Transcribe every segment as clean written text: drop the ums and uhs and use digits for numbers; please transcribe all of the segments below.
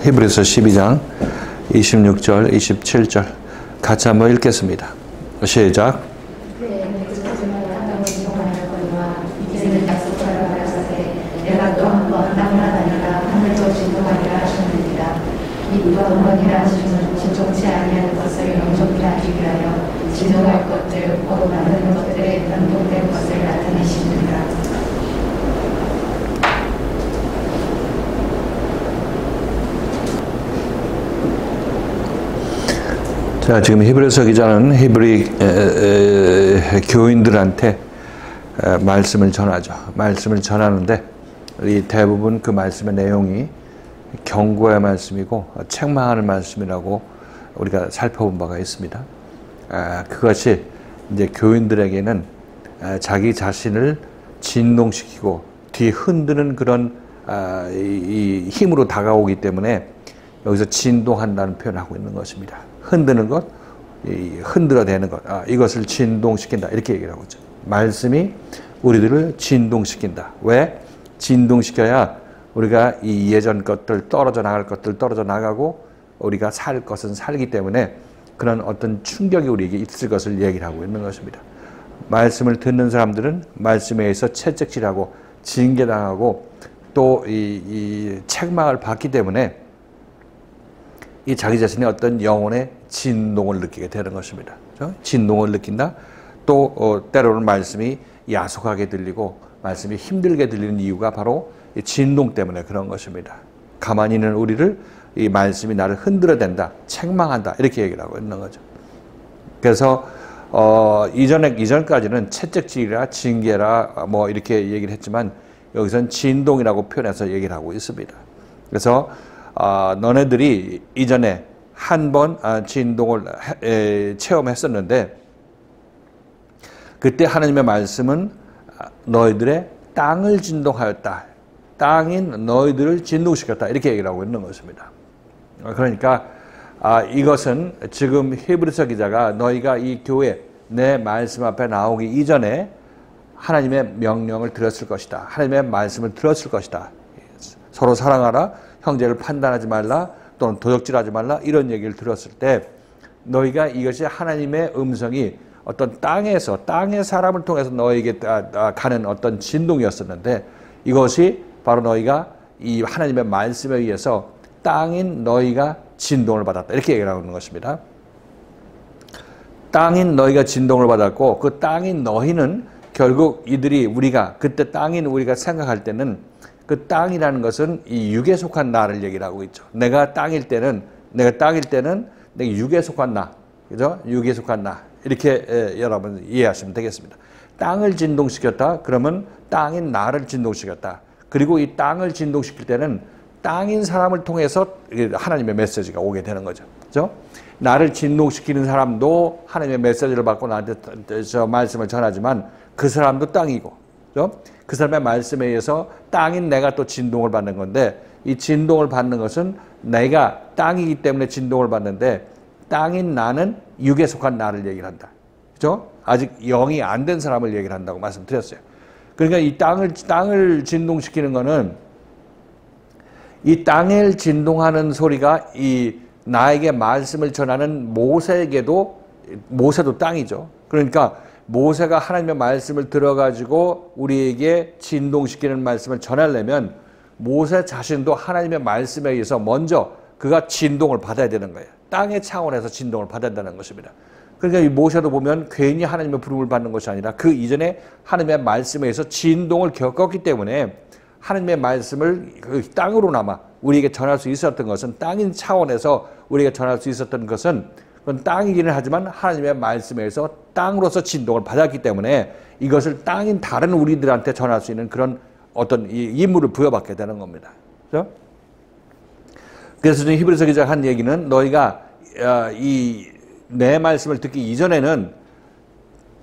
히브리서 12장 26절, 27절 같이 한번 읽겠습니다. 시작. 원이라 하시는 진종치 아니하는 것을 영종이라 하기 위하여 진동할 것들, 곧 만드는 것들에 연동된 것을 나타내시느니라. 자, 지금 히브리서 기자는 히브리 교인들한테 말씀을 전하죠. 말씀을 전하는데 이 대부분 그 말씀의 내용이 경고의 말씀이고 책망하는 말씀이라고 우리가 살펴본 바가 있습니다. 그것이 이제 교인들에게는 자기 자신을 진동시키고 뒤흔드는 그런 이 힘으로 다가오기 때문에 여기서 진동한다는 표현을 하고 있는 것입니다. 흔드는 것, 흔들어대는 것, 이것을 진동시킨다 이렇게 얘기를 하고 있죠. 말씀이 우리들을 진동시킨다. 왜? 진동시켜야 우리가 이 예전 것들, 떨어져 나갈 것들 떨어져 나가고 우리가 살 것은 살기 때문에 그런 어떤 충격이 우리에게 있을 것을 얘기를 하고 있는 것입니다. 말씀을 듣는 사람들은 말씀에 의해서 채찍질하고 징계당하고 또 이 책망을 받기 때문에 이 자기 자신의 어떤 영혼의 진동을 느끼게 되는 것입니다. 그렇죠? 진동을 느낀다. 또 때로는 말씀이 야속하게 들리고 말씀이 힘들게 들리는 이유가 바로 이 진동 때문에 그런 것입니다. 가만히 있는 우리를 이 말씀이 나를 흔들어댄다, 책망한다 이렇게 얘기를 하고 있는 거죠. 그래서 이전까지는 채찍질이라 징계라 뭐 이렇게 얘기를 했지만 여기서는 진동이라고 표현해서 얘기를 하고 있습니다. 그래서 너네들이 이전에 한 번 진동을 체험했었는데 그때 하나님의 말씀은 너희들의 땅을 진동하였다. 땅인 너희들을 진동시켰다. 이렇게 얘기를 하고 있는 것입니다. 그러니까 이것은 지금 히브리서 기자가 너희가 이 교회 내 말씀 앞에 나오기 이전에 하나님의 명령을 들었을 것이다. 하나님의 말씀을 들었을 것이다. 서로 사랑하라. 형제를 판단하지 말라. 또는 도적질하지 말라. 이런 얘기를 들었을 때 너희가 이것이 하나님의 음성이 어떤 땅에서 땅의 사람을 통해서 너에게 가는 어떤 진동이었었는데 이것이 바로 너희가 이 하나님의 말씀에 의해서 땅인 너희가 진동을 받았다. 이렇게 얘기를 하고 있는 것입니다. 땅인 너희가 진동을 받았고 그 땅인 너희는 결국 우리가 그때 땅인 우리가 생각할 때는 그 땅이라는 것은 이 육에 속한 나를 얘기를 하고 있죠. 내가 땅일 때는 내가 육에 속한 나. 그죠? 육에 속한 나. 이렇게 여러분 이해하시면 되겠습니다. 땅을 진동시켰다. 그러면 땅인 나를 진동시켰다. 그리고 이 땅을 진동시킬 때는 땅인 사람을 통해서 하나님의 메시지가 오게 되는 거죠. 그죠? 나를 진동시키는 사람도 하나님의 메시지를 받고 나한테 저 말씀을 전하지만 그 사람도 땅이고, 그죠? 그 사람의 말씀에 의해서 땅인 내가 또 진동을 받는 건데 이 진동을 받는 것은 내가 땅이기 때문에 진동을 받는데 땅인 나는 육에 속한 나를 얘기를 한다. 그죠? 아직 영이 안 된 사람을 얘기를 한다고 말씀드렸어요. 그러니까 이 땅을 진동시키는 거는 이 땅을 진동하는 소리가 이 나에게 말씀을 전하는 모세도 땅이죠. 그러니까 모세가 하나님의 말씀을 들어가지고 우리에게 진동시키는 말씀을 전하려면 모세 자신도 하나님의 말씀에 의해서 먼저 그가 진동을 받아야 되는 거예요. 땅의 차원에서 진동을 받아야 된다는 것입니다. 그러니까 이 모세도 보면 괜히 하나님의 부름을 받는 것이 아니라 그 이전에 하나님의 말씀에 의해서 진동을 겪었기 때문에 하나님의 말씀을 그 땅으로나마 우리에게 전할 수 있었던 것은 땅인 차원에서 우리에게 전할 수 있었던 것은 그건 땅이기는 하지만 하나님의 말씀에 의해서 땅으로서 진동을 받았기 때문에 이것을 땅인 다른 우리들한테 전할 수 있는 그런 어떤 임무를 부여받게 되는 겁니다. 그렇죠? 그래서 지금 히브리서 기자가 한 얘기는 너희가 내 말씀을 듣기 이전에는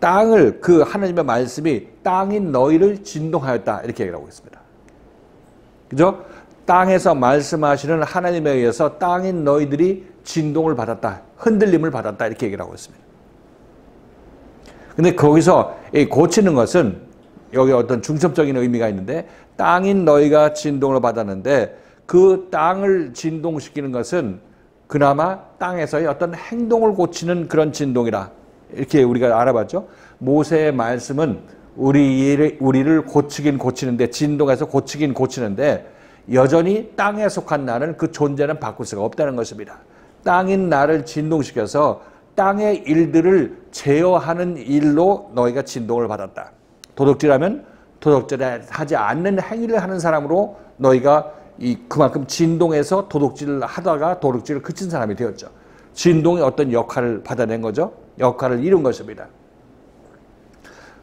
땅을 그 하나님의 말씀이 땅인 너희를 진동하였다 이렇게 얘기를 하고 있습니다. 그죠? 땅에서 말씀하시는 하나님에 의해서 땅인 너희들이 진동을 받았다. 흔들림을 받았다. 이렇게 얘기를 하고 있습니다. 근데 거기서 고치는 것은 여기 어떤 중첩적인 의미가 있는데 땅인 너희가 진동을 받았는데 그 땅을 진동시키는 것은 그나마 땅에서의 어떤 행동을 고치는 그런 진동이라 이렇게 우리가 알아봤죠. 모세의 말씀은 우리를 고치긴 고치는데, 진동해서 고치긴 고치는데 여전히 땅에 속한 나는 그 존재는 바꿀 수가 없다는 것입니다. 땅인 나를 진동시켜서 땅의 일들을 제어하는 일로 너희가 진동을 받았다. 도둑질하면 도둑질하지 않는 행위를 하는 사람으로 너희가 그만큼 진동해서 도둑질을 하다가 도둑질을 그친 사람이 되었죠. 진동의 어떤 역할을 받아낸 거죠. 역할을 이룬 것입니다.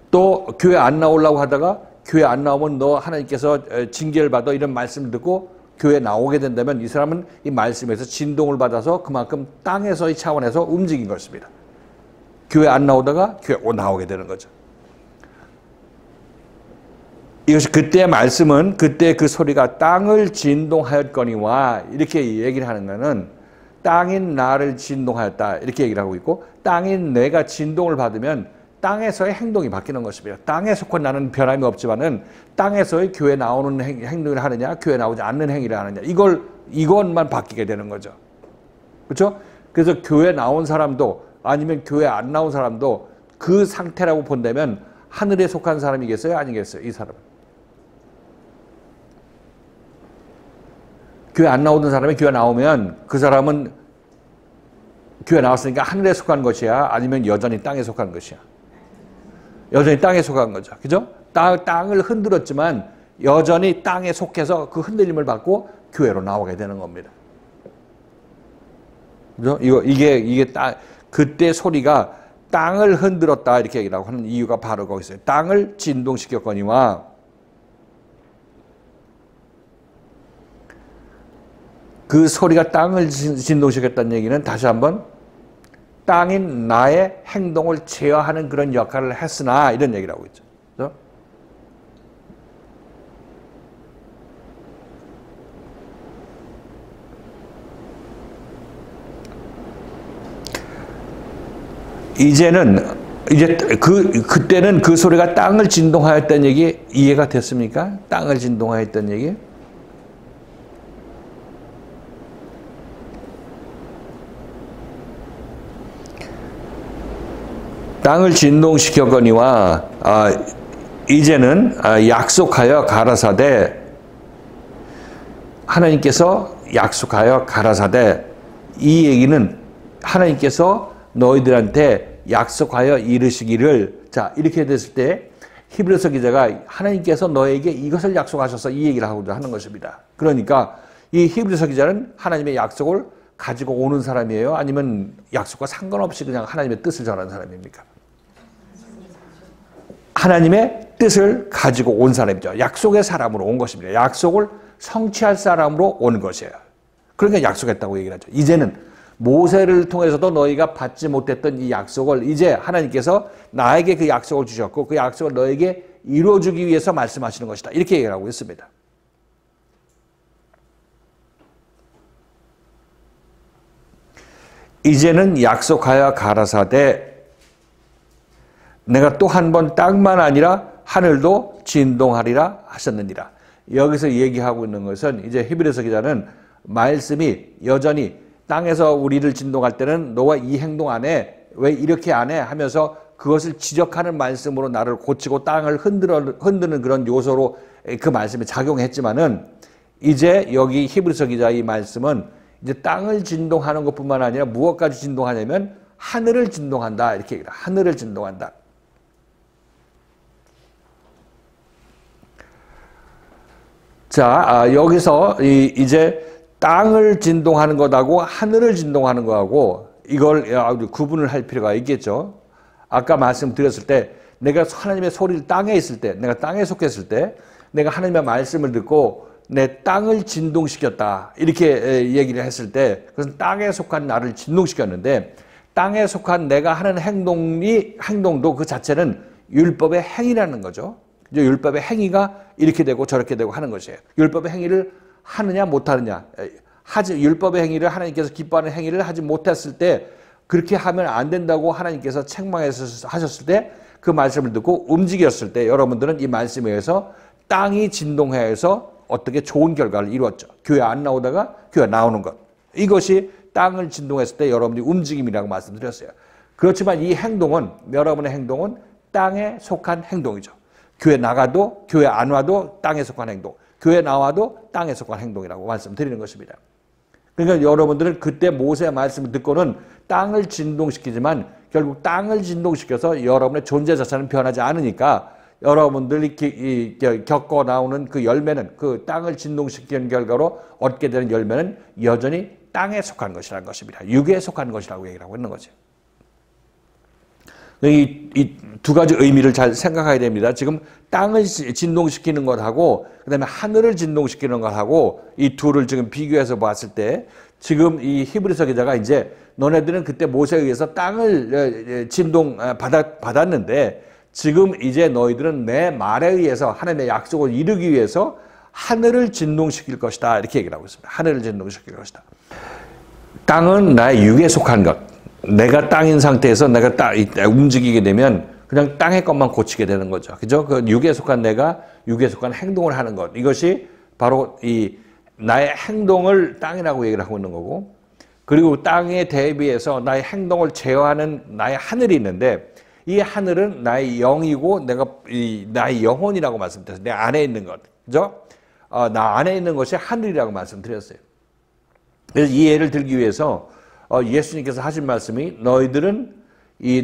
또 교회 안 나오려고 하다가 교회 안 나오면 너 하나님께서 징계를 받아 이런 말씀을 듣고 교회 나오게 된다면 이 사람은 이 말씀에서 진동을 받아서 그만큼 땅에서의 차원에서 움직인 것입니다. 교회 안 나오다가 교회 나오게 되는 거죠. 이것이 그때의 말씀은 그때 그 소리가 땅을 진동하였거니와 이렇게 얘기를 하는 것은 땅인 나를 진동하였다 이렇게 얘기를 하고 있고, 땅인 내가 진동을 받으면 땅에서의 행동이 바뀌는 것입니다. 땅에 속한 나는 변함이 없지만은 땅에서의 교회 나오는 행동을 하느냐, 교회 나오지 않는 행위를 하느냐, 이것만 바뀌게 되는 거죠. 그렇죠? 그래서 교회 나온 사람도 아니면 교회 안 나온 사람도 그 상태라고 본다면 하늘에 속한 사람이겠어요? 아니겠어요? 이 사람은. 교회 안 나오던 사람이 교회 나오면 그 사람은 교회 나왔으니까 하늘에 속한 것이야? 아니면 여전히 땅에 속한 것이야? 여전히 땅에 속한 거죠. 그죠? 땅을 흔들었지만 여전히 땅에 속해서 그 흔들림을 받고 교회로 나오게 되는 겁니다. 그죠? 이게 그때 소리가 땅을 흔들었다 이렇게 얘기라고 하는 이유가 바로 거기 있어요. 땅을 진동시켰거니와. 그 소리가 땅을 진동시켰다는 얘기는 다시 한번 땅인 나의 행동을 제어하는 그런 역할을 했으나 이런 얘기를 하고 있죠. 그렇죠? 그때는 그 소리가 땅을 진동하였다는 얘기 이해가 됐습니까? 땅을 진동하였다는 얘기? 땅을 진동시켰거니와 이제는 약속하여 가라사대, 하나님께서 약속하여 가라사대, 이 얘기는 하나님께서 너희들한테 약속하여 이르시기를, 자 이렇게 됐을 때 히브리서 기자가 하나님께서 너에게 이것을 약속하셔서 이 얘기를 하고자 하는 것입니다. 그러니까 이 히브리서 기자는 하나님의 약속을 가지고 오는 사람이에요? 아니면 약속과 상관없이 그냥 하나님의 뜻을 전하는 사람입니까? 하나님의 뜻을 가지고 온 사람이죠. 약속의 사람으로 온 것입니다. 약속을 성취할 사람으로 온 것이에요. 그러니까 약속했다고 얘기를 하죠. 이제는 모세를 통해서도 너희가 받지 못했던 이 약속을 이제 하나님께서 나에게 그 약속을 주셨고 그 약속을 너에게 이루어주기 위해서 말씀하시는 것이다. 이렇게 얘기를 하고 있습니다. 이제는 약속하여 가라사대 내가 또 한 번 땅만 아니라 하늘도 진동하리라 하셨느니라. 여기서 얘기하고 있는 것은 이제 히브리서 기자는 말씀이 여전히 땅에서 우리를 진동할 때는 너와 이 행동 안 해, 왜 이렇게 안 해 하면서 그것을 지적하는 말씀으로 나를 고치고 땅을 흔드는 그런 요소로 그 말씀이 작용했지만은 이제 여기 히브리서 기자 이 말씀은 이제 땅을 진동하는 것뿐만 아니라 무엇까지 진동하냐면 하늘을 진동한다 이렇게 얘기해요. 하늘을 진동한다. 자, 여기서 이제 땅을 진동하는 것하고 하늘을 진동하는 것하고 이걸 구분을 할 필요가 있겠죠. 아까 말씀드렸을 때 내가 하나님의 소리를 땅에 있을 때, 내가 땅에 속했을 때 내가 하나님의 말씀을 듣고 내 땅을 진동시켰다 이렇게 얘기를 했을 때 그것은 땅에 속한 나를 진동시켰는데 땅에 속한 내가 하는 행동도 그 자체는 율법의 행위라는 거죠. 율법의 행위가 이렇게 되고 저렇게 되고 하는 것이에요. 율법의 행위를 하느냐 못하느냐, 율법의 행위를 하나님께서 기뻐하는 행위를 하지 못했을 때 그렇게 하면 안 된다고 하나님께서 책망하셨을 때 그 말씀을 듣고 움직였을 때 여러분들은 이 말씀에 의해서 땅이 진동해서 어떻게 좋은 결과를 이루었죠. 교회 안 나오다가 교회 나오는 것. 이것이 땅을 진동했을 때 여러분들이 움직임이라고 말씀드렸어요. 그렇지만 이 행동은, 여러분의 행동은 땅에 속한 행동이죠. 교회 나가도 교회 안 와도 땅에 속한 행동, 교회 나와도 땅에 속한 행동이라고 말씀드리는 것입니다. 그러니까 여러분들은 그때 모세의 말씀을 듣고는 땅을 진동시키지만 결국 땅을 진동시켜서 여러분의 존재 자체는 변하지 않으니까 여러분들이 겪어 나오는 그 열매는, 그 땅을 진동시키는 결과로 얻게 되는 열매는 여전히 땅에 속한 것이라는 것입니다. 육에 속한 것이라고 얘기를 하고 있는 거죠. 이 두 가지 의미를 잘 생각해야 됩니다. 지금 땅을 진동시키는 것하고 그다음에 하늘을 진동시키는 것하고 이 둘을 지금 비교해서 봤을 때 지금 이 히브리서 기자가 이제 너네들은 그때 모세에 의해서 땅을 진동 받았는데 지금 이제 너희들은 내 말에 의해서 하나님의 약속을 이루기 위해서 하늘을 진동시킬 것이다. 이렇게 얘기를 하고 있습니다. 하늘을 진동시킬 것이다. 땅은 나의 육에 속한 것. 내가 땅인 상태에서 내가 움직이게 되면 그냥 땅의 것만 고치게 되는 거죠. 그죠? 그 육에 속한 내가 육에 속한 행동을 하는 것. 이것이 바로 이 나의 행동을 땅이라고 얘기를 하고 있는 거고, 그리고 땅에 대비해서 나의 행동을 제어하는 나의 하늘이 있는데 이 하늘은 나의 영이고 내가 나의 영혼이라고 말씀드렸어요. 내 안에 있는 것. 그죠? 나 안에 있는 것이 하늘이라고 말씀드렸어요. 그래서 이 예를 들기 위해서 예수님께서 하신 말씀이 너희들은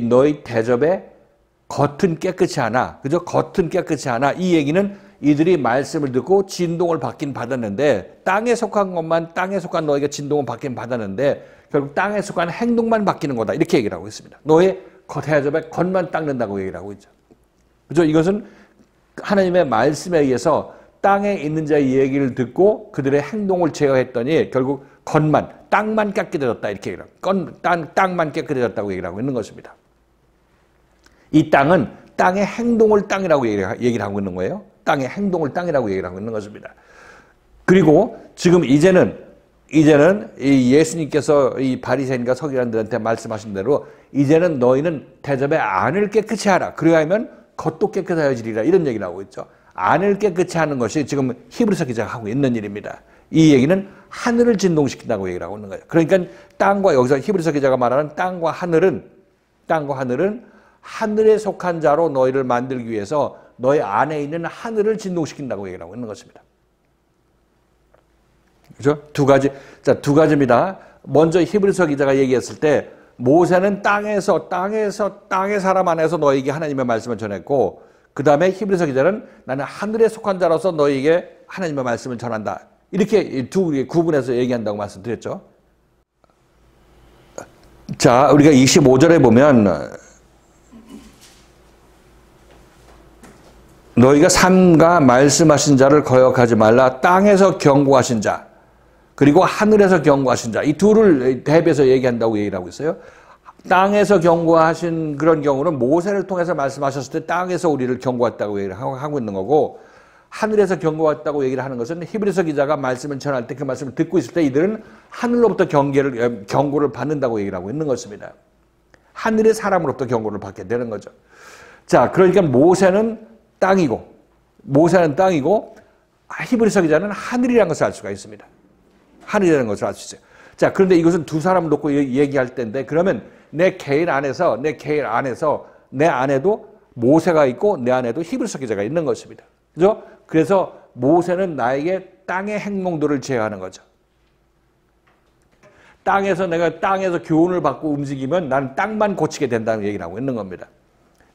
너희 대접에 겉은 깨끗이 하나, 그죠? 겉은 깨끗이 하나. 이 얘기는 이들이 말씀을 듣고 진동을 받긴 받았는데 땅에 속한 것만, 땅에 속한 너희가 진동을 받긴 받았는데 결국 땅에 속한 행동만 바뀌는 거다. 이렇게 얘기를 하고 있습니다. 너의 대접에 겉만 닦는다고 얘기를 하고 있죠. 그죠? 이것은 하나님의 말씀에 의해서 땅에 있는 자의 얘기를 듣고 그들의 행동을 제어했더니 결국 겉만, 땅만 깨끗해졌다. 이렇게 얘기를 하고, 땅만 깨끗해졌다고 얘기를 하고 있는 것입니다. 이 땅은 땅의 행동을 땅이라고 얘기를 하고 있는 거예요. 땅의 행동을 땅이라고 얘기를 하고 있는 것입니다. 그리고 지금 이제는 이 예수님께서 이 바리새인과 서기관들한테 말씀하신 대로 이제는 너희는 대접의 안을 깨끗이 하라. 그래야하면 겉도 깨끗하여지리라. 이런 얘기를 하고 있죠. 안을 깨끗이 하는 것이 지금 히브리서 기자가 하고 있는 일입니다. 이 얘기는 하늘을 진동시킨다고 얘기를 하고 있는 거예요. 그러니까 땅과, 여기서 히브리서 기자가 말하는 땅과 하늘은 하늘에 속한 자로 너희를 만들기 위해서 너희 안에 있는 하늘을 진동시킨다고 얘기를 하고 있는 것입니다. 그죠? 두 가지입니다. 먼저 히브리서 기자가 얘기했을 때 모세는 땅의 사람 안에서 너희에게 하나님의 말씀을 전했고, 그 다음에 히브리서 기자는 나는 하늘에 속한 자로서 너희에게 하나님의 말씀을 전한다. 이렇게 두 구분해서 얘기한다고 말씀드렸죠. 자, 우리가 25절에 보면 너희가 삼가 말씀하신 자를 거역하지 말라. 땅에서 경고하신 자 그리고 하늘에서 경고하신 자, 이 둘을 대비해서 얘기한다고 얘기를 하고 있어요. 땅에서 경고하신 그런 경우는 모세를 통해서 말씀하셨을 때 땅에서 우리를 경고했다고 얘기를 하고 있는 거고, 하늘에서 경고했다고 얘기를 하는 것은 히브리서 기자가 말씀을 전할 때 그 말씀을 듣고 있을 때 이들은 하늘로부터 경고를 받는다고 얘기를 하고 있는 것입니다. 하늘의 사람으로부터 경고를 받게 되는 거죠. 자, 그러니까 모세는 땅이고 히브리서 기자는 하늘이라는 것을 알 수가 있습니다. 하늘이라는 것을 알 수 있어요. 자, 그런데 이것은 두 사람 놓고 얘기할 때인데, 그러면 내 개인 안에서 내 안에도 모세가 있고 내 안에도 히브리서 기자가 있는 것입니다. 그죠? 그래서 모세는 나에게 땅의 행동들을 제어하는 거죠. 내가 땅에서 교훈을 받고 움직이면 나는 땅만 고치게 된다는 얘기를 하고 있는 겁니다.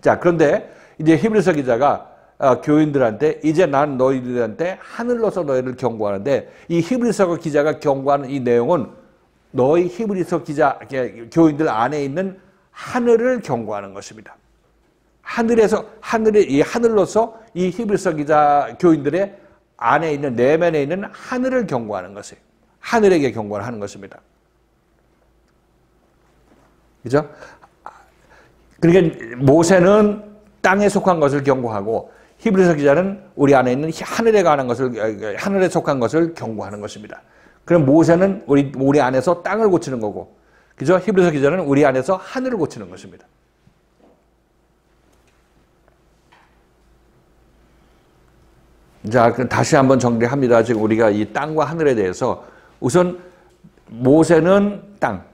자, 그런데 이제 히브리서 기자가 교인들한테 이제 난 너희들한테 하늘로서 너희를 경고하는데, 이 히브리서 기자가 경고하는 이 내용은 너희 히브리서 교인들 안에 있는 하늘을 경고하는 것입니다. 하늘로서 이 히브리서 기자 교인들의 안에 있는, 내면에 있는 하늘을 경고하는 것이에요. 하늘에게 경고를 하는 것입니다. 그죠? 그러니까 모세는 땅에 속한 것을 경고하고 히브리서 기자는 우리 안에 있는 하늘에 속한 것을 경고하는 것입니다. 그럼 모세는 우리 안에서 땅을 고치는 거고, 그죠? 히브리서 기자는 우리 안에서 하늘을 고치는 것입니다. 자, 그럼 다시 한번 정리합니다. 지금 우리가 이 땅과 하늘에 대해서 우선 모세는 땅,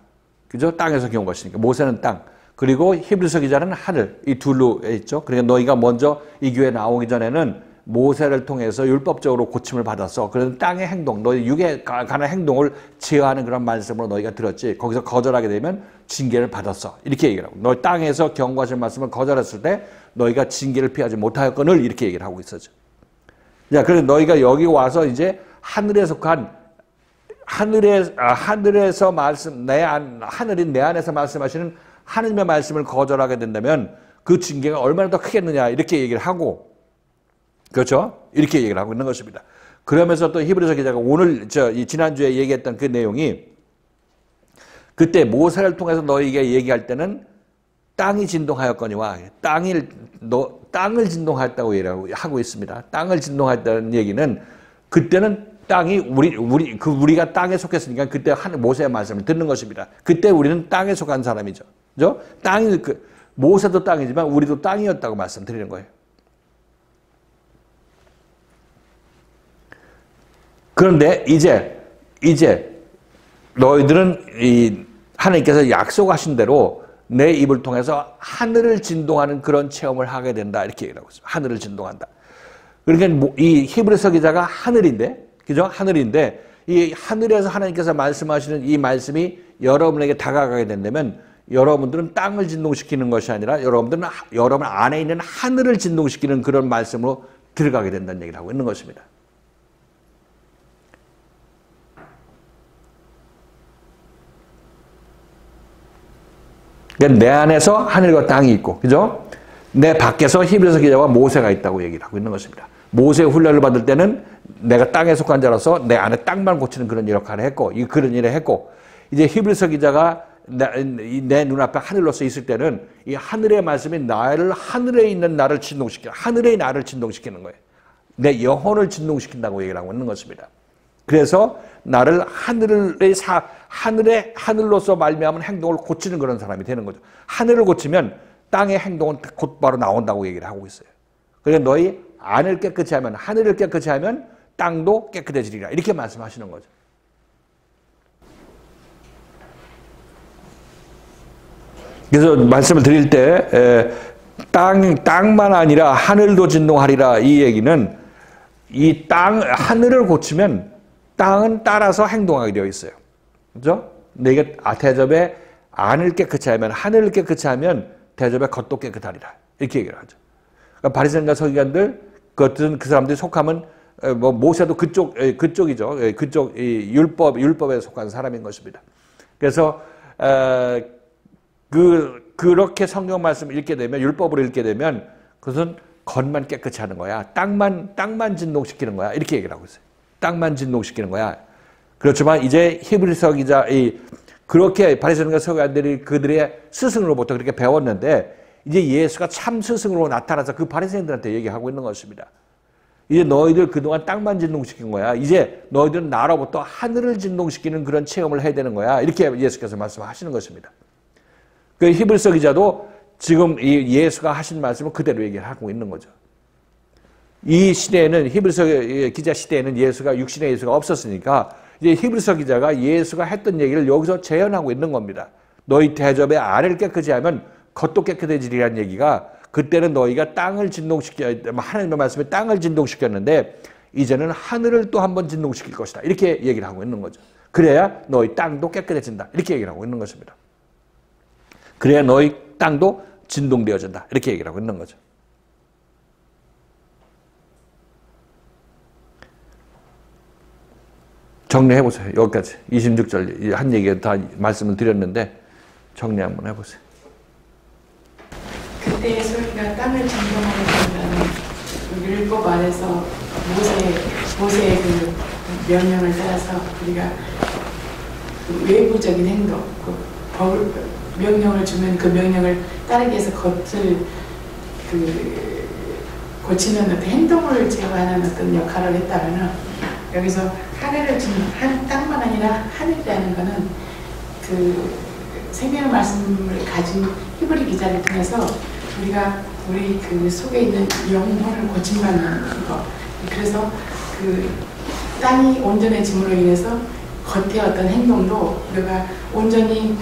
그죠? 땅에서 경험한 것이니까 모세는 땅. 그리고 히브리서 기자는 하늘, 이 둘로 있죠. 그러니까 너희가 먼저 이 교회에 나오기 전에는 모세를 통해서 율법적으로 고침을 받았어. 그래서 땅의 행동, 너희 육에 관한 행동을 제어하는 그런 말씀으로 너희가 들었지. 거기서 거절하게 되면 징계를 받았어. 이렇게 얘기를 하고, 너희 땅에서 경고하신 말씀을 거절했을 때 너희가 징계를 피하지 못하였거늘 이렇게 얘기를 하고 있었죠. 자, 그래서 너희가 여기 와서 이제 하늘에 속한 하늘에서 말씀, 하늘인 내 안에서 말씀하시는 하느님의 말씀을 거절하게 된다면 그 징계가 얼마나 더 크겠느냐 이렇게 얘기를 하고, 그렇죠? 이렇게 얘기를 하고 있는 것입니다. 그러면서 또 히브리서 기자가 오늘 지난주에 얘기했던 그 내용이, 그때 모세를 통해서 너희에게 얘기할 때는 땅이 진동하였거니와 땅을 진동하였다고 얘기를 하고 있습니다. 땅을 진동하였다는 얘기는 그때는 땅이 우리가 땅에 속했으니까 그때 모세의 말씀을 듣는 것입니다. 그때 우리는 땅에 속한 사람이죠. 그죠? 땅이 모세도 땅이지만 우리도 땅이었다고 말씀드리는 거예요. 그런데 이제 너희들은 하나님께서 약속하신 대로 내 입을 통해서 하늘을 진동하는 그런 체험을 하게 된다 이렇게 얘기를 하고 있습니다. 하늘을 진동한다. 그러니까 이 히브리서 기자가 하늘인데, 그죠? 하늘인데 이 하늘에서 하나님께서 말씀하시는 이 말씀이 여러분에게 다가가게 된다면 여러분들은 땅을 진동시키는 것이 아니라 여러분 안에 있는 하늘을 진동시키는 그런 말씀으로 들어가게 된다는 얘기를 하고 있는 것입니다. 내 안에서 하늘과 땅이 있고, 그죠? 내 밖에서 히브리서 기자와 모세가 있다고 얘기를 하고 있는 것입니다. 모세의 훈련을 받을 때는 내가 땅에 속한 자로서 내 안에 땅만 고치는 그런 역할을 했고, 그런 일을 했고, 이제 히브리서 기자가 내 눈앞에 하늘로서 있을 때는 이 하늘의 말씀이 하늘에 있는 나를 진동시키는, 하늘의 나를 진동시키는 거예요. 내 영혼을 진동시킨다고 얘기를 하고 있는 것입니다. 그래서 나를 하늘로서 말미암은 행동을 고치는 그런 사람이 되는 거죠. 하늘을 고치면 땅의 행동은 곧바로 나온다고 얘기를 하고 있어요. 그러니까 너희 안을 깨끗이 하면, 하늘을 깨끗이 하면 땅도 깨끗해지리라 이렇게 말씀하시는 거죠. 그래서 말씀을 드릴 때 땅만 아니라 하늘도 진동하리라 이 얘기는 이 하늘을 고치면 땅은 따라서 행동하게 되어 있어요. 그죠? 내가 대접에 안을 깨끗이 하면, 하늘을 깨끗이 하면 대접의 겉도 깨끗하리라 이렇게 얘기를 하죠. 그러니까 바리새인과 서기관들 그 사람들이 속하면 모세도 그쪽이죠. 그쪽 율법에 속한 사람인 것입니다. 그래서 그렇게 성경 말씀을 읽게 되면, 율법을 읽게 되면 그것은 겉만 깨끗이 하는 거야. 땅만 진동시키는 거야. 이렇게 얘기를 하고 있어요. 땅만 진동시키는 거야. 그렇지만 이제 히브리서 기자 그렇게 바리새인과 서기관들이 그들의 스승으로부터 그렇게 배웠는데 이제 예수가 참 스승으로 나타나서 그 바리새인들한테 얘기하고 있는 것입니다. 이제 너희들 그동안 땅만 진동시킨 거야. 이제 너희들은 나로부터 하늘을 진동시키는 그런 체험을 해야 되는 거야. 이렇게 예수께서 말씀하시는 것입니다. 그 히브리서 기자도 지금 이 예수가 하신 말씀을 그대로 얘기를 하고 있는 거죠. 이 시대에는, 히브리서 기자 시대에는 육신의 예수가 없었으니까 이제 히브리서 기자가 예수가 했던 얘기를 여기서 재현하고 있는 겁니다. 너희 대접의 안을 깨끗이 하면 겉도 깨끗해지리라는 얘기가, 그때는 너희가 하나님의 말씀에 땅을 진동시켰는데 이제는 하늘을 또 한번 진동시킬 것이다. 이렇게 얘기를 하고 있는 거죠. 그래야 너희 땅도 깨끗해진다. 이렇게 얘기를 하고 있는 것입니다. 그래야 너희 땅도 진동되어진다. 이렇게 얘기를 하고 있는 거죠. 정리해보세요. 여기까지. 26절 한 얘기 다 말씀을 드렸는데 정리 한번 해보세요. 그때의 소리가 땅을 진동하게 된다는 율법 안에서 모세의 그 명령을 따라서 우리가 외부적인 행동, 명령을 주면 그 명령을 따르기 위해서 겉을 고치는 어떤 행동을 제어하는 어떤 역할을 했다면, 여기서 땅만 아니라 하늘이라는 것은 그 생명의 말씀을 가진 히브리 기자를 통해서 우리 그 속에 있는 영혼을 고침받는 거, 그래서 그 땅이 온전해짐으로 인해서 겉의 어떤 행동도 우리가 온전히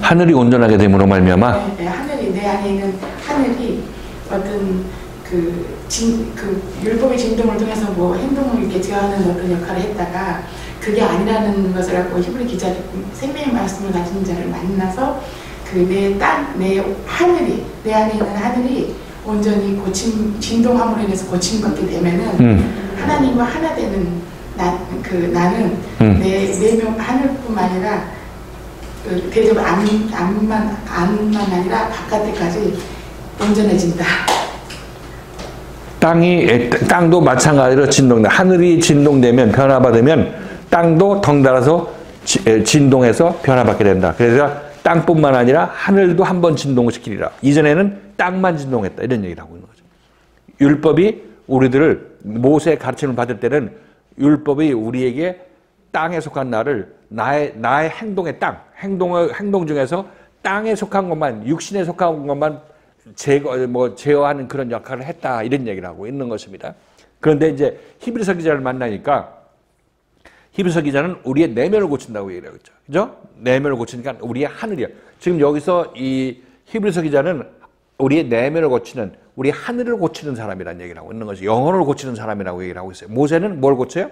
하늘이 온전하게 됨으로 말미암아. 네, 네, 하늘이 내 안에 있는 하늘이 어떤 그 율법의 진동을 통해서 뭐 행동을 이렇게 제어하는 어떤 역할을 했다가 그게 아니라는 것을 갖고 히브리 기자를 생명의 말씀을 가진 자를 만나서 그 내 땅, 내 하늘이 내 안에 있는 하늘이 온전히 진동함으로 인해서 고침받게 되면은 하나님과 하나 되는 나는 내 하늘뿐만 아니라 그 대접 안만 아니라 바깥에까지 온전해진다. 땅도 마찬가지로 진동돼. 하늘이 진동되면 변화받으면 땅도 덩달아서 진동해서 변화받게 된다. 그래서 땅뿐만 아니라 하늘도 한번 진동시키리라. 이전에는 땅만 진동했다. 이런 얘기를 하고 있는 거죠. 율법이 우리들을 모세의 가르침을 받을 때는 율법이 우리에게 땅에 속한 나의 행동의 땅, 행동 중에서 땅에 속한 것만, 육신에 속한 것만 제어하는 그런 역할을 했다. 이런 얘기를 하고 있는 것입니다. 그런데 이제 히브리서 기자를 만나니까 히브리서 기자는 우리의 내면을 고친다고 얘기를 하고 있죠. 그죠? 내면을 고치니까 우리의 하늘이야. 지금 여기서 이 히브리서 기자는 우리의 내면을 고치는, 우리의 하늘을 고치는 사람이라는 얘기를 하고 있는 거죠. 영혼을 고치는 사람이라고 얘기를 하고 있어요. 모세는 뭘 고쳐요?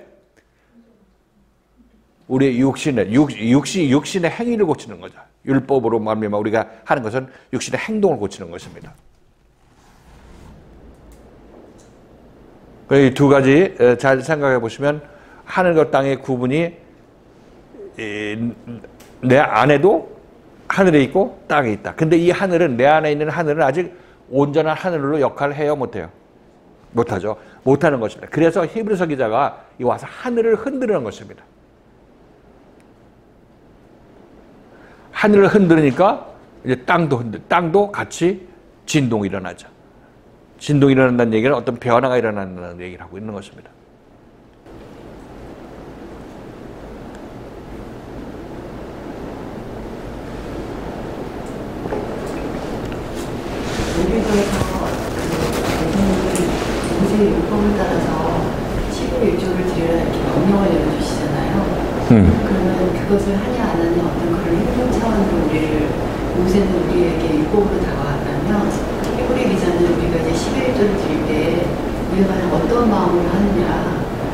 우리의 육신의 행위를 고치는 거죠. 율법으로 말미암아 우리가 하는 것은 육신의 행동을 고치는 것입니다. 이 두 가지 잘 생각해 보시면 하늘과 땅의 구분이 내 안에도 하늘에 있고 땅에 있다. 근데 이 하늘은, 내 안에 있는 하늘은 아직 온전한 하늘로 역할을 해요? 못해요? 못하죠. 못하는 것입니다. 그래서 히브리서 기자가 와서 하늘을 흔드는 것입니다. 하늘을 흔들으니까 이제 땅도 같이 진동이 일어나죠. 진동이 일어난다는 얘기는 어떤 변화가 일어난다는 얘기를 하고 있는 것입니다. 모세의 율법을 따라서 11조를 드리라 이렇게 명령을 내려주시잖아요. 그러면 그것을 하냐 안 하냐 어떤 그런 행동 차원으로 모세는 우리에게 율법으로 다가왔다면 히브리 기자는 우리가 이제 11조를 드릴 때 우리가 과연 어떤 마음으로 하느냐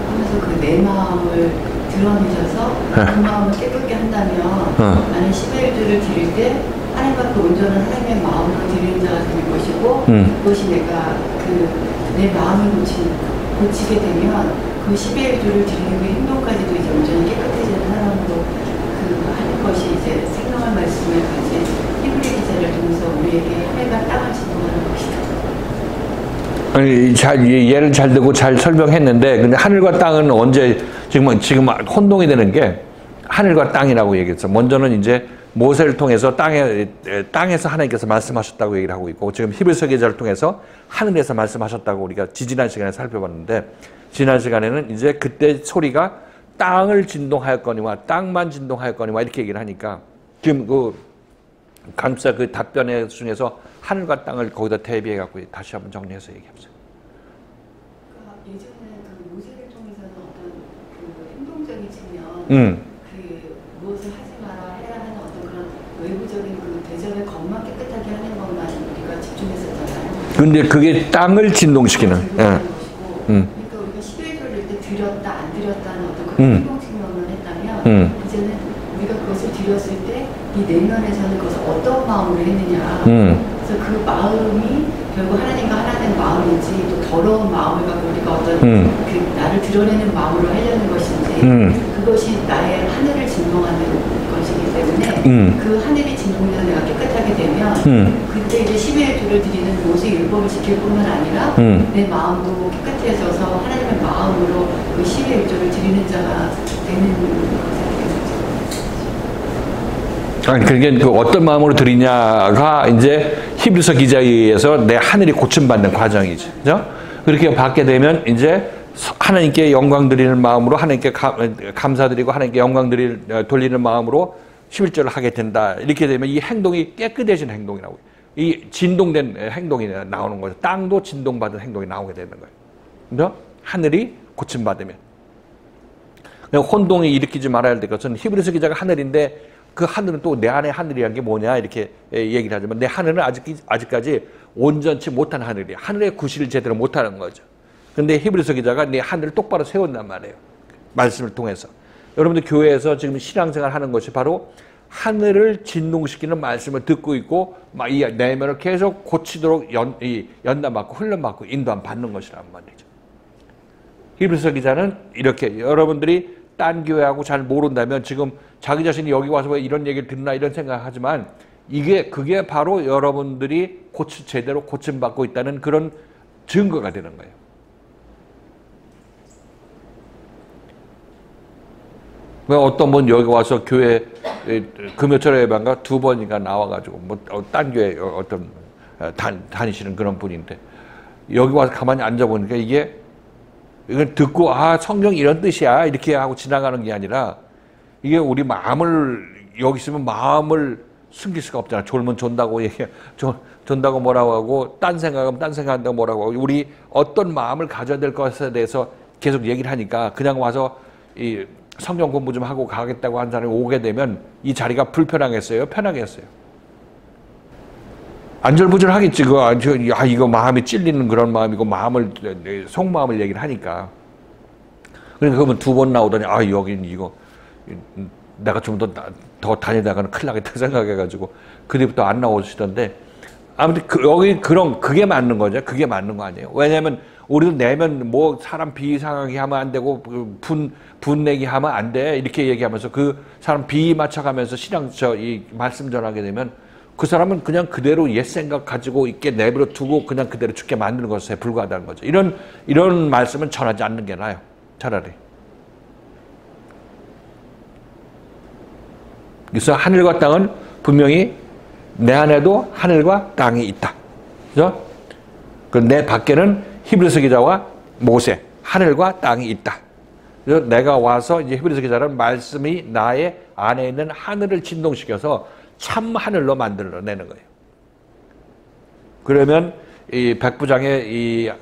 하면서 그 내 마음을 드러내셔서 그 마음을 깨끗게 한다면 나는 11조를 드릴 때 하나님과 그 온전한 하나님의 마음으로 드리는 자가 될 것이고 그것이 내가 내 마음을 고치게 되면 그 11조를 드리는 그 행동까지도 이제 온전히 깨끗해지는 사람으로 하는 것이 이제 생명의 말씀을 가진 히브리 기자를 통해서 우리에게 하늘과 땅을 진동하는 것이다. 예를 잘 듣고 잘 설명했는데, 근데 하늘과 땅은 언제 지금 혼동이 되는 게 하늘과 땅이라고 얘기했어. 먼저는 이제 모세를 통해서 땅에서 하나님께서 말씀하셨다고 얘기를 하고 있고, 지금 히브리서 기자를 통해서 하늘에서 말씀하셨다고 우리가 지난 시간에 살펴봤는데, 지난 시간에는 이제 그때 소리가 땅을 진동하였거니와 땅만 진동하였거니와 이렇게 얘기를 하니까, 지금 감사 그 답변의 중에서 하늘과 땅을 거기다 대비해 갖고 다시 한번 정리해서 얘기해보세요. 예전에 그 모세를 통해서는 어떤 행동적인 측면, 무엇을 하지 마라 해야 하는 어떤 그런 외부적인 대접의 것만 깨끗하게 하는 것만 우리가 집중했었잖아요. 근데 그게 땅을 진동시키는. 그러니까 우리가 11조를 때 드렸다 안 드렸다는 어떤 그런 행동 측면을 했다면 이제는 우리가 그것을 드렸을 때 이 내면에서는 그것을 어떤 마음으로 했느냐. 그래서 그 마음이 결국 하나님과 하나님 마음인지 또 더러운 마음을 갖고 우리가 어떤 나를 드러내는 마음으로 하려는 것인지 그것이 나의 하늘을 진동하는 것이기 때문에 그 하늘이 진동돼서 내가 깨끗하게 되면 그때 이제 11조를 드리는 모세 율법을 지킬 뿐만 아니라 내 마음도 깨끗해져서 하나님의 마음으로 그 11조를 드리는 자가 되는 것이 아니, 그게 어떤 마음으로 드리냐가 이제 히브리서 기자에 의해서 내 하늘이 고침받는 과정이죠. 그죠? 그렇게 받게 되면 이제 하나님께 영광 드리는 마음으로 하나님께 감사드리고 하나님께 영광 돌리는 마음으로 11절을 하게 된다. 이렇게 되면 이 행동이 깨끗해진 행동이라고. 이 진동된 행동이 나오는 거죠. 땅도 진동받은 행동이 나오게 되는 거예요. 그죠? 하늘이 고침받으면. 혼동이 일으키지 말아야 될 것은 히브리서 기자가 하늘인데 그 하늘은 또 내 안에 하늘이란 게 뭐냐 이렇게 얘기를 하지만 내 하늘은 아직까지 온전치 못한 하늘이야. 하늘의 구실을 제대로 못하는 거죠. 그런데 히브리서 기자가 내 하늘을 똑바로 세운단 말이에요. 말씀을 통해서. 여러분들 교회에서 지금 신앙생활 하는 것이 바로 하늘을 진동시키는 말씀을 듣고 있고 막 이 내면을 계속 고치도록 연단받고 훈련받고 인도함 받는 것이란 말이죠. 히브리서 기자는 이렇게 여러분들이 딴 교회하고 잘 모른다면 지금 자기 자신이 여기 와서 왜 이런 얘기를 듣나 이런 생각하지만 그게 바로 여러분들이 제대로 고침받고 있다는 그런 증거가 되는 거예요. 왜 어떤 분 여기 와서 교회 금요철 예배인가 2번인가 나와가지고 뭐 딴 교회 어떤 다니시는 그런 분인데 여기 와서 가만히 앉아보니까 이건 듣고 성경 이런 뜻이야 이렇게 하고 지나가는 게 아니라 이게 우리 마음을 여기 있으면 마음을 숨길 수가 없잖아. 졸면 존다고 존다고 뭐라고 하고 딴 생각하면 딴 생각한다고 뭐라고 하고 우리 어떤 마음을 가져야 될 것에 대해서 계속 얘기를 하니까 그냥 와서 이 성경 공부 좀 하고 가겠다고 한 사람이 오게 되면 이 자리가 불편하겠어요? 편하겠어요? 안절부절하겠지. 이거 마음이 찔리는 그런 마음이고 속마음을 얘기를 하니까. 그러니까 그러면 2번 나오더니 여긴 이거 내가 좀 더 다니다가는 큰일 나겠다 생각해가지고 그 뒤부터 안 나오시던데 아무튼 그게 맞는 거죠. 그게 맞는 거 아니에요. 왜냐하면 우리도 내면 뭐 사람 비이상하게 하면 안 되고 분내기 하면 안 돼 이렇게 얘기하면서 그 사람 비 맞춰가면서 이 말씀 전하게 되면 그 사람은 그냥 그대로 옛 생각 가지고 있게 내버려 두고 그냥 그대로 죽게 만드는 것에 불과하다는 거죠. 이런 말씀은 전하지 않는 게 나아요. 차라리. 그래서 하늘과 땅은 분명히 내 안에도 하늘과 땅이 있다. 그죠? 내 밖에는 히브리서 기자와 모세, 하늘과 땅이 있다. 그래서 내가 와서 이제 히브리서 기자는 말씀이 나의 안에 있는 하늘을 진동시켜서 참 하늘로 만들어내는 거예요. 그러면 이 백부장의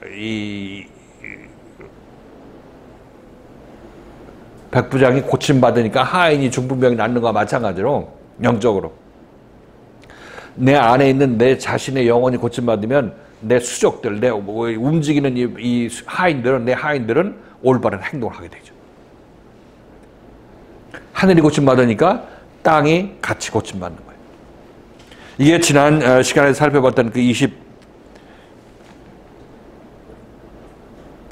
백부장이 고침받으니까 하인이 중풍병이 낫는 거와 마찬가지로 영적으로 내 안에 있는 내 자신의 영혼이 고침받으면 내 수족들, 내 움직이는 이 하인들은 내 하인들은 올바른 행동을 하게 되죠. 하늘이 고침받으니까 땅이 같이 고침받는 거예요. 이게 지난 시간에 살펴봤던 그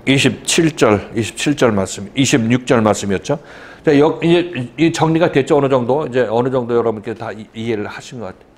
27절 말씀, 26절 말씀이었죠. 이제 이 정리가 됐죠. 어느 정도 여러분께 다 이해를 하신 것 같아요.